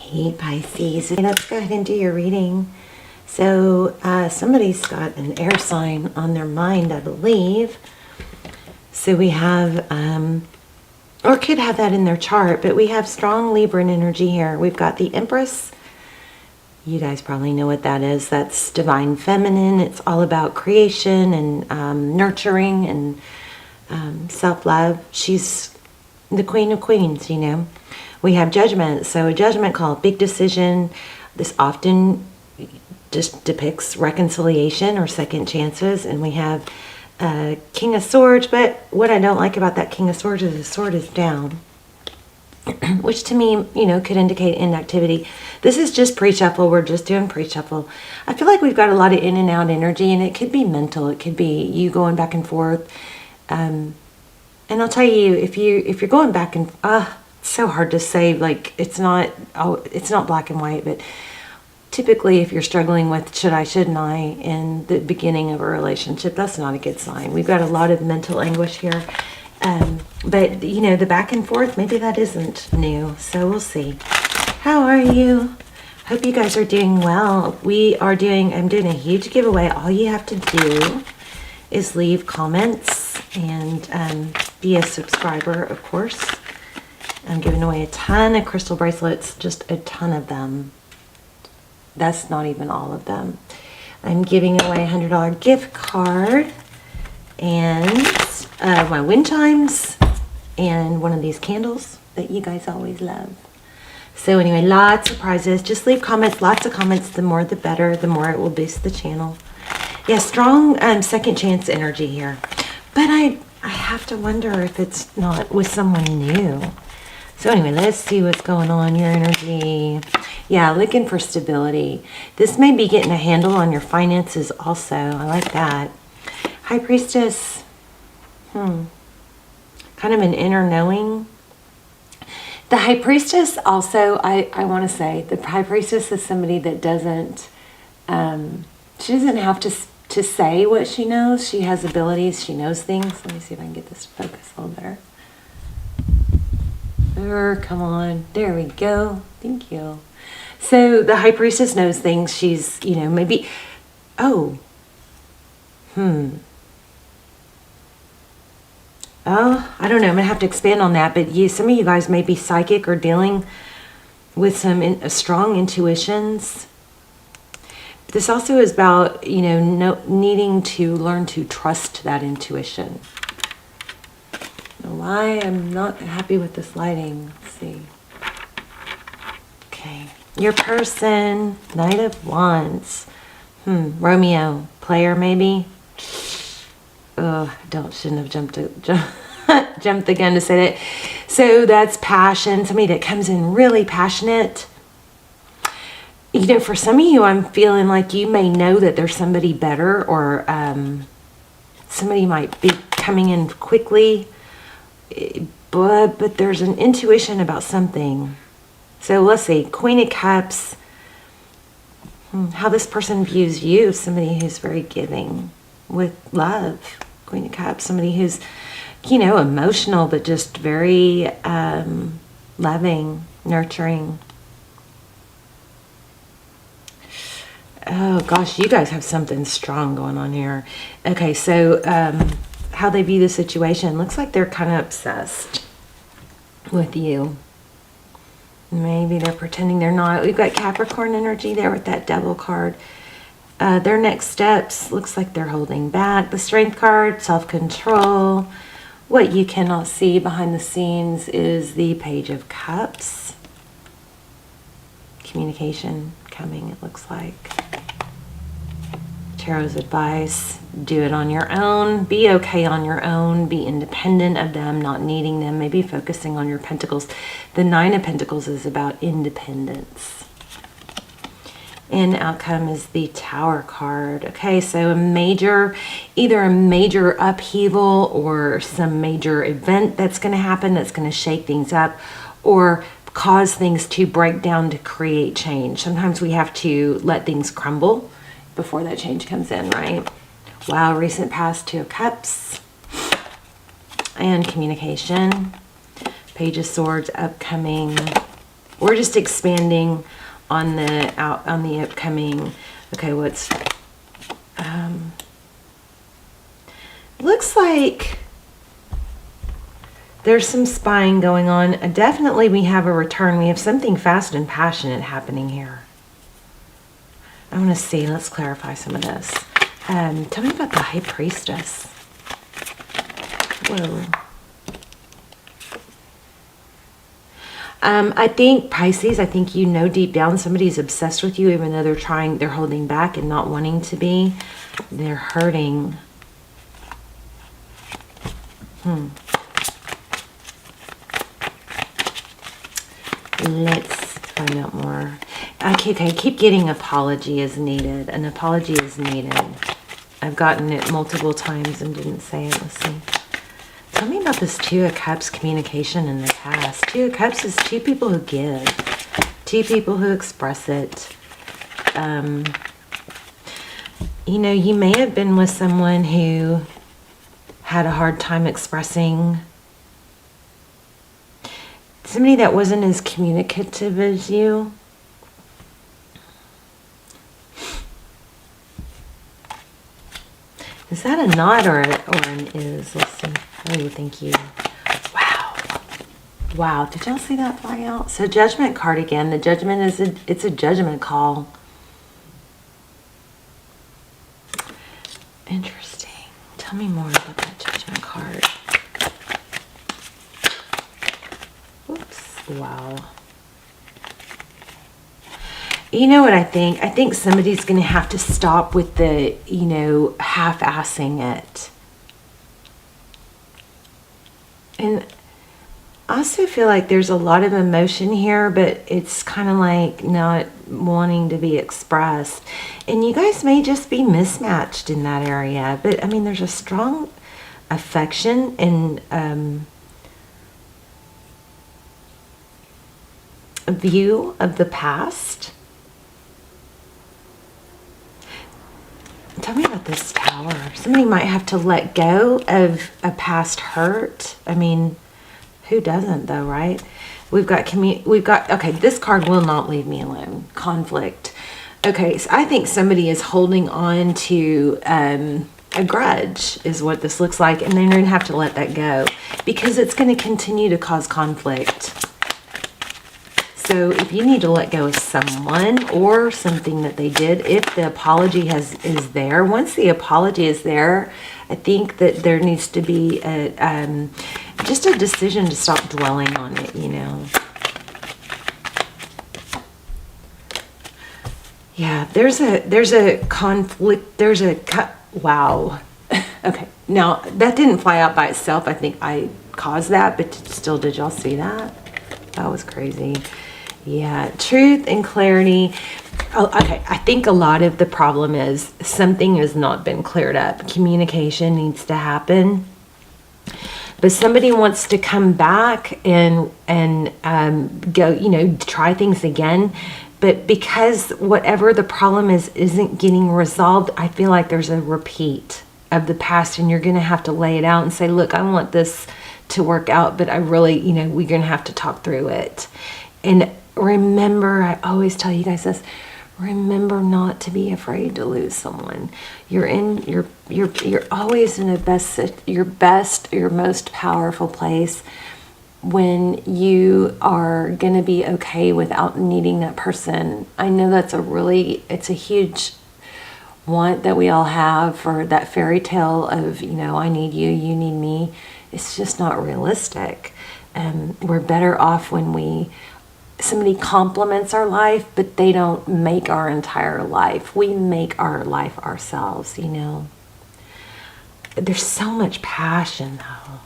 Hey Pisces, let's go ahead and do your reading. So somebody's got an air sign on their mind, I believe. So we have, or could have that in their chart, but we have strong Libran energy here. We've got the Empress. You guys probably know what that is. That's divine feminine. It's all about creation and nurturing and self-love. She's the Queen of Queens, you know. We have Judgment. So a judgment call, big decision. This often just depicts reconciliation or second chances. And we have King of Swords. But what I don't like about that King of Swords is the sword is down, which to me, you know, could indicate inactivity. This is just pre-shuffle. We're just doing pre-shuffle. I feel like we've got a lot of in and out energy, and it could be mental. It could be you going back and forth. And I'll tell you, if you're going back and it's so hard to say. Like it's not black and white, but typically, if you're struggling with should I, shouldn't I in the beginning of a relationship, that's not a good sign. We've got a lot of mental anguish here. But, you know, the back and forth, maybe that isn't new. So we'll see. How are you? Hope you guys are doing well. I'm doing a huge giveaway. All you have to do is leave comments and be a subscriber, of course. I'm giving away a ton of crystal bracelets, just a ton of them. That's not even all of them. I'm giving away a $100 gift card and my wind chimes and one of these candles that you guys always love. So anyway, lots of prizes. Just leave comments, lots of comments. The more the better, the more it will boost the channel. Yeah, strong second chance energy here. But I have to wonder if it's not with someone new. So anyway, let's see what's going on. Your energy. Yeah, looking for stability. This may be getting a handle on your finances also. I like that. High Priestess. Kind of an inner knowing. The High Priestess also, I want to say, the High Priestess is somebody that doesn't, she doesn't have to say what she knows. She has abilities. She knows things. Let me see if I can get this to focus a little better. Come on. There we go. Thank you. So the High Priestess knows things. She's, you know, maybe, Oh, I don't know. I'm going to have to expand on that. But some of you guys may be psychic or dealing with some strong intuitions. This also is about, you know, needing to learn to trust that intuition. Why I'm not happy with this lighting. Let's see. Okay. Your person, Knight of Wands. Romeo, player maybe. Shouldn't have jumped the gun to say that. So that's passion. Somebody that comes in really passionate. You know, for some of you, I'm feeling like you may know that there's somebody better, or somebody might be coming in quickly. But there's an intuition about something. So let's see. Queen of Cups. How this person views you. Somebody who's very giving with love. Queen of Cups. Somebody who's, you know, emotional, but just very loving, nurturing. Oh gosh, you guys have something strong going on here. Okay, so how they view the situation. Looks like they're kind of obsessed with you. Maybe they're pretending they're not. We've got Capricorn energy there with that Devil card. Their next steps, looks like they're holding back. The Strength card, self-control. What you cannot see behind the scenes is the Page of Cups. Communication coming, it looks like. Tarot's advice, do it on your own. Be okay on your own. Be independent of them, not needing them. Maybe focusing on your pentacles. The Nine of Pentacles is about independence. And outcome is the Tower card. Okay, so either a major upheaval or some major event that's going to happen that's going to shake things up or cause things to break down to create change. Sometimes we have to let things crumble before that change comes in, right? Wow, recent past, Two of Cups. And communication. Page of Swords, upcoming. We're we're just expanding on the upcoming. Okay, what's looks like there's some spying going on. Definitely we have a return. We have something fast and passionate happening here. I want to see. Let's clarify some of this. Tell me about the High Priestess. Whoa. I think Pisces, I think you know deep down somebody's obsessed with you, even though they're holding back and not wanting to be. They're hurting. Let's find out more. Okay, I keep getting apology is needed. An apology is needed. I've gotten it multiple times and didn't say it. Let's see. Tell me about this Two of Cups communication in the past. Two of Cups is two people who give. Two people who express it. You know, you may have been with someone who had a hard time expressing. Somebody that wasn't as communicative as you. Is that a not or an is? Let's see. Oh, thank you. Wow. Wow. Did y'all see that fly out? So Judgment card again. The Judgment is it's a judgment call. Interesting. Tell me more about that Judgment card. Oops. Wow. You know what I think? I think somebody's going to have to stop with the, you know, half-assing it. And I also feel like there's a lot of emotion here, but it's kind of like not wanting to be expressed. And you guys may just be mismatched in that area. But, I mean, there's a strong affection and a view of the past. Tell me about this Tower. Somebody might have to let go of a past hurt. I mean, who doesn't though, right? We've got, okay, this card will not leave me alone. Conflict. Okay, so I think somebody is holding on to a grudge is what this looks like. And they're going to have to let that go because it's going to continue to cause conflict. So if you need to let go of someone or something that they did, if the apology is there, once the apology is there, I think that there needs to be just a decision to stop dwelling on it, you know. Yeah, there's a conflict, wow. Okay, now that didn't fly out by itself. I think I caused that, but still, did y'all see that? That was crazy. Yeah, truth and clarity. Oh, okay, I think a lot of the problem is something has not been cleared up. Communication needs to happen. But somebody wants to come back and go, you know, try things again. But because whatever the problem is isn't getting resolved, I feel like there's a repeat of the past, and you're going to have to lay it out and say, look, I want this to work out, but I really, you know, we're going to have to talk through it. And remember, I always tell you guys this, remember not to be afraid to lose someone. You're always in your most powerful place when you are going to be okay without needing that person. I know it's a huge want that we all have for that fairy tale of, you know, I need you, you need me. It's just not realistic. We're better off when somebody complements our life, but they don't make our entire life. We make our life ourselves, you know. There's so much passion, though.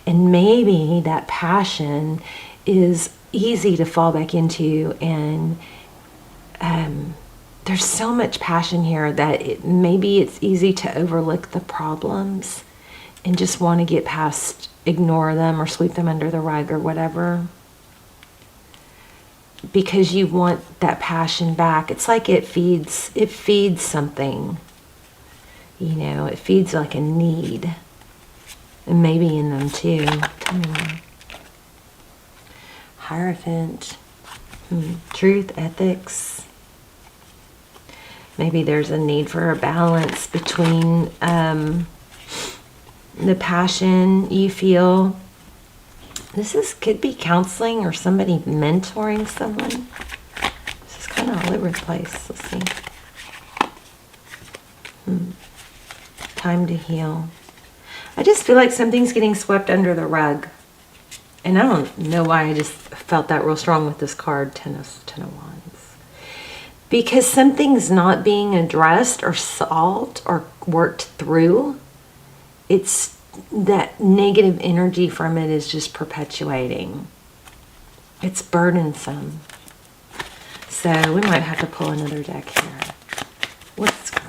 And maybe that passion is easy to fall back into, and there's so much passion here that maybe it's easy to overlook the problems and just want to get past, ignore them or sweep them under the rug or whatever. Because you want that passion back. It's like it feeds something. You know, it feeds like a need. And maybe in them too. Tell me more. Hierophant. Truth, ethics. Maybe there's a need for a balance between the passion you feel. Could be counseling or somebody mentoring someone. This is kind of all over the place. Let's see. Time to heal. I just feel like something's getting swept under the rug. And I don't know why I just felt that real strong with this card, Ten of Wands. Because something's not being addressed or solved or worked through. It's that negative energy from it is just perpetuating. It's burdensome. So we might have to pull another deck here.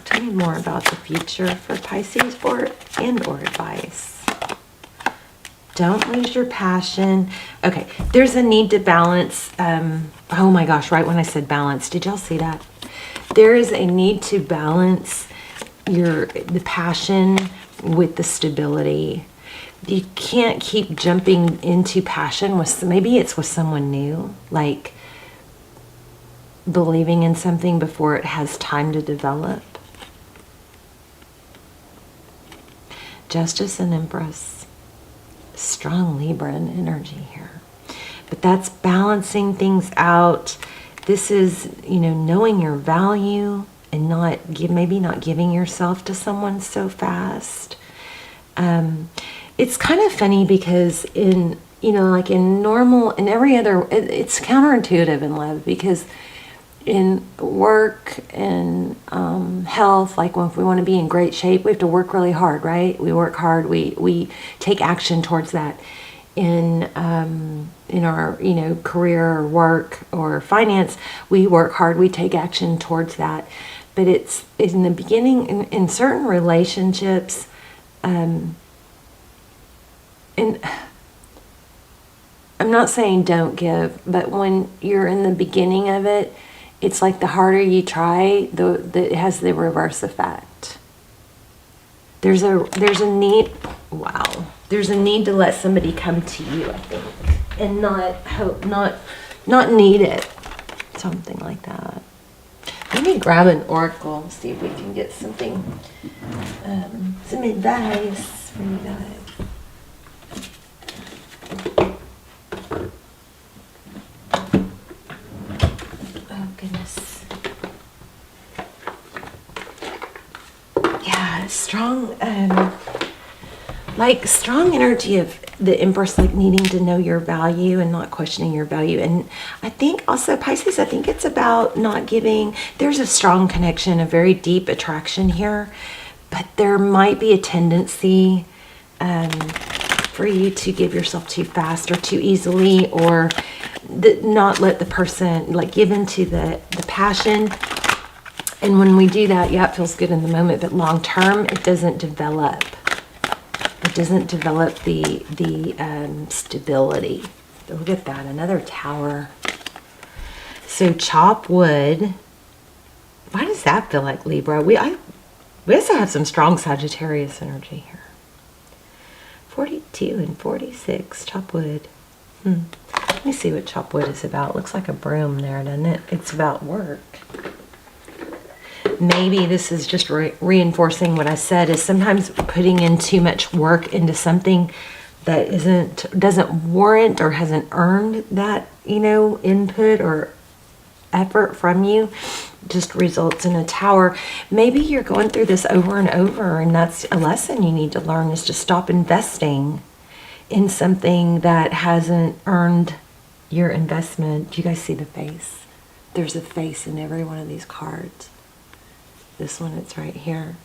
Tell me more about the future for Pisces or advice. Don't lose your passion. Okay, there's a need to balance. Oh my gosh, right when I said balance, did y'all see that? There is a need to balance the passion with the stability. You can't keep jumping into passion with, maybe it's with someone new, like believing in something before it has time to develop. Justice and Empress. Strong Libran energy here. But that's balancing things out. This is, knowing your value and maybe not giving yourself to someone so fast. It's kind of funny because in every other, it's counterintuitive in love, because in work and health, like if we want to be in great shape, we have to work really hard, right? We work hard, we take action towards that. In our career or work or finance, we work hard, we take action towards that. But it's in the beginning, in certain relationships, and I'm not saying don't give, but when you're in the beginning of it, it's like the harder you try, it has the reverse effect. There's a need, wow. There's a need to let somebody come to you, I think, and not need it. Something like that. Let me grab an oracle, see if we can get something, some advice from you guys. Oh, goodness. Yeah, strong energy of the Empress, like needing to know your value and not questioning your value. And I think also Pisces, I think it's about not giving. There's a strong connection, a very deep attraction here, but there might be a tendency for you to give yourself too fast or too easily, or not let the person give into the passion. And when we do that, yeah, it feels good in the moment, but long term, it doesn't develop. It doesn't develop the stability. Look at that, another tower. So chop wood. Why does that feel like Libra? We also have some strong Sagittarius energy here. 42 and 46, chop wood. Let me see what chop wood is about. Looks like a broom there, doesn't it? It's about work. Maybe this is just reinforcing what I said, is sometimes putting in too much work into something that doesn't warrant or hasn't earned that, input or effort from you, just results in a tower. Maybe you're going through this over and over, and that's a lesson you need to learn, is to stop investing in something that hasn't earned your investment. Do you guys see the face? There's a face in every one of these cards. This one, it's right here.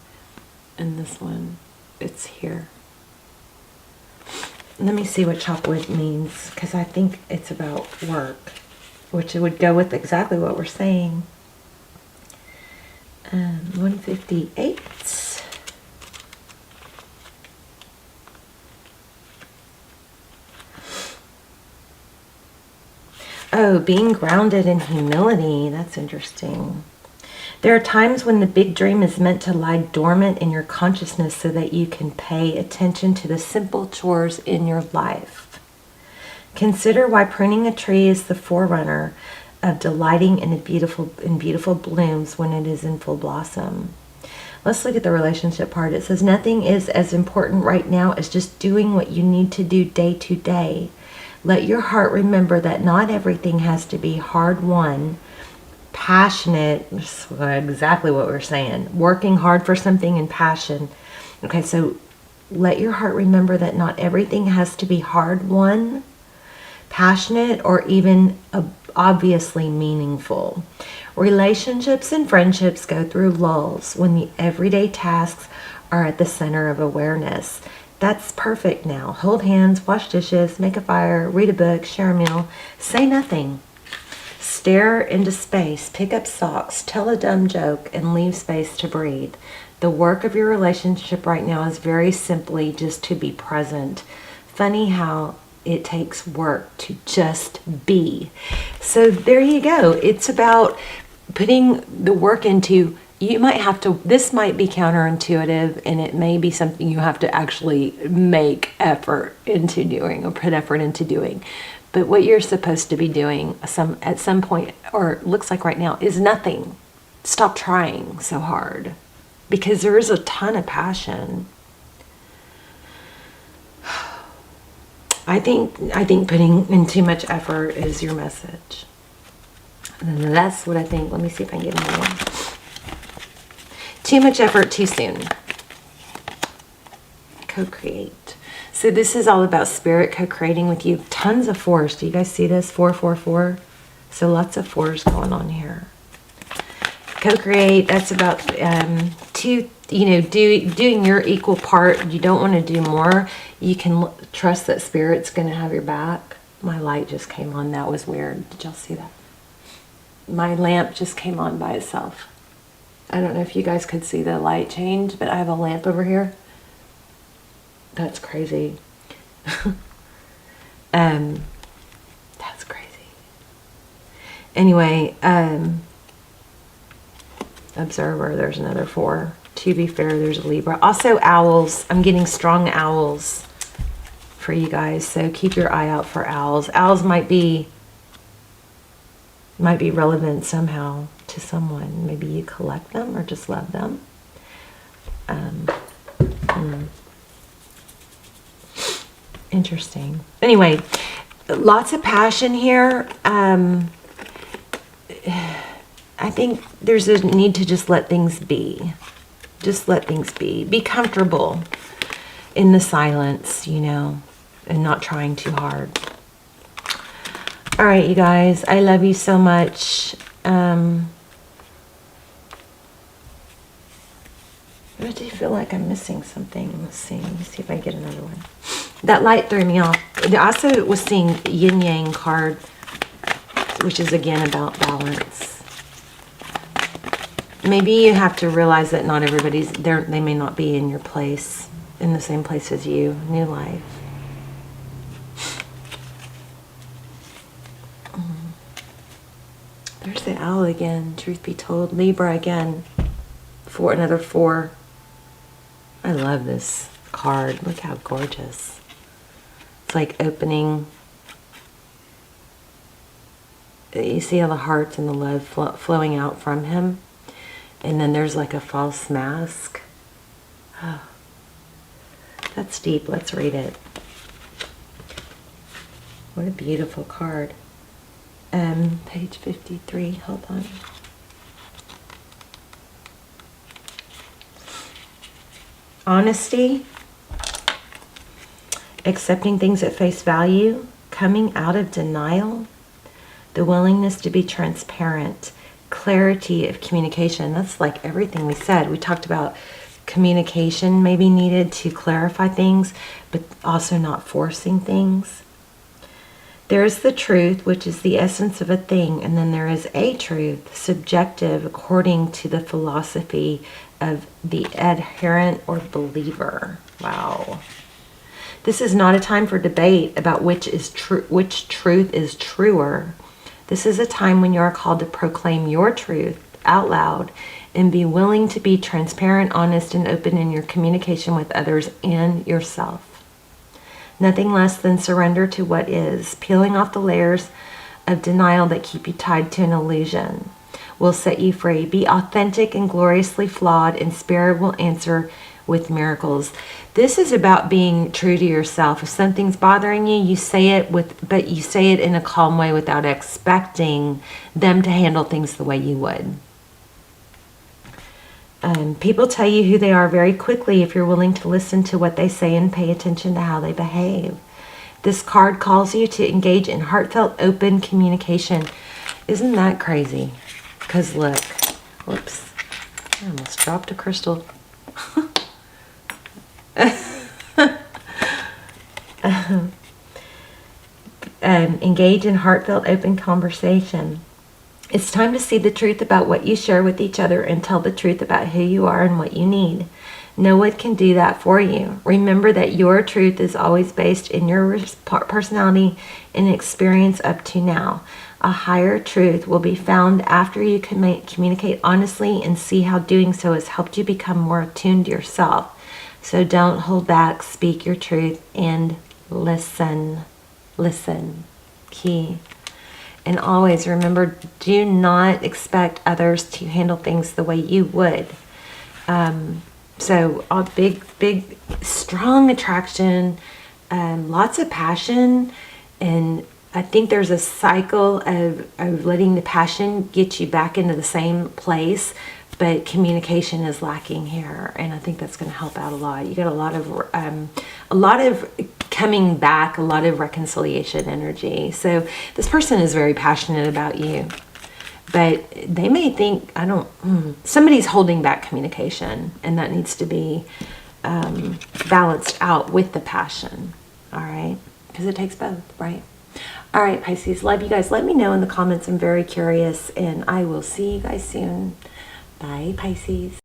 And this one, it's here. Let me see what chop wood means, because I think it's about work, which it would go with exactly what we're saying. 158. Oh, being grounded in humility. That's interesting. There are times when the big dream is meant to lie dormant in your consciousness so that you can pay attention to the simple chores in your life. Consider why pruning a tree is the forerunner of delighting in beautiful blooms when it is in full blossom. Let's look at the relationship part. It says nothing is as important right now as just doing what you need to do day to day. Let your heart remember that not everything has to be hard-won, passionate, exactly what we're saying, working hard for something and passion. Okay, so let your heart remember that not everything has to be hard-won, passionate, or even obviously meaningful. Relationships and friendships go through lulls when the everyday tasks are at the center of awareness. That's perfect now. Hold hands, wash dishes, make a fire, read a book, share a meal, say nothing. Stare into space, pick up socks, tell a dumb joke, and leave space to breathe. The work of your relationship right now is very simply just to be present. Funny how it takes work to just be. So there you go. It's about putting the work into, you might have to, this might be counterintuitive, and it may be something you have to actually make effort into doing or put effort into doing. But what you're supposed to be doing at some point, or looks like right now, is nothing. Stop trying so hard, because there is a ton of passion. I think putting in too much effort is your message. And that's what I think. Let me see if I can get another one. Too much effort too soon. Co-create. So this is all about spirit co-creating with you. Tons of fours. Do you guys see this? 444. So lots of fours going on here. Co-create. That's about doing your equal part. You don't want to do more. You can trust that spirit's going to have your back. My light just came on. That was weird. Did y'all see that? My lamp just came on by itself. I don't know if you guys could see the light change, but I have a lamp over here. That's crazy. That's crazy. Anyway, observer, there's another 4. To be fair, there's a Libra. Also owls. I'm getting strong owls for you guys, so keep your eye out for owls. Owls might be relevant somehow to someone. Maybe you collect them or just love them. Interesting. Anyway, lots of passion here. I think there's a need to just let things be. Just let things be. Be comfortable in the silence, and not trying too hard. All right, you guys, I love you so much. I do feel like I'm missing something. Let's see if I get another one. That light threw me off. I also was seeing yin yang card, which is again about balance. Maybe you have to realize that not everybody's there. They may not be in your place, in the same place as you. New life. There's the owl again. Truth be told, Libra again. Another 4. I love this card. Look how gorgeous. It's like opening. You see all the hearts and the love flowing out from him. And then there's like a false mask. Oh, that's deep. Let's read it. What a beautiful card. Page 53. Hold on. Honesty. Accepting things at face value. Coming out of denial. The willingness to be transparent. Clarity of communication. That's like everything we said. We talked about communication maybe needed to clarify things, but also not forcing things. There is the truth, which is the essence of a thing, and then there is a truth, subjective, according to the philosophy of the adherent or believer. Wow. This is not a time for debate about which truth is truer. This is a time when you are called to proclaim your truth out loud and be willing to be transparent, honest, and open in your communication with others and yourself. Nothing less than surrender to what is, peeling off the layers of denial that keep you tied to an illusion will set you free. Be authentic and gloriously flawed, and Spirit will answer with miracles. This is about being true to yourself. If something's bothering you, you say it but you say it in a calm way without expecting them to handle things the way you would. People tell you who they are very quickly if you're willing to listen to what they say and pay attention to how they behave. This card calls you to engage in heartfelt, open communication. Isn't that crazy? Because look, whoops, I almost dropped a crystal. Engage in heartfelt, open conversation. It's time to see the truth about what you share with each other and tell the truth about who you are and what you need. No one can do that for you. Remember that your truth is always based in your personality and experience up to now. A higher truth will be found after you communicate honestly and see how doing so has helped you become more attuned to yourself. So don't hold back, speak your truth, and listen. Listen. Key. And always remember, do not expect others to handle things the way you would. So a big, strong attraction, lots of passion, and I think there's a cycle of letting the passion get you back into the same place, but communication is lacking here, and I think that's going to help out a lot. You got a lot of coming back, a lot of reconciliation energy. So this person is very passionate about you, but they may think, somebody's holding back communication, and that needs to be balanced out with the passion. All right, because it takes both, right? All right, Pisces, love you guys. Let me know in the comments. I'm very curious, and I will see you guys soon. Bye, Pisces.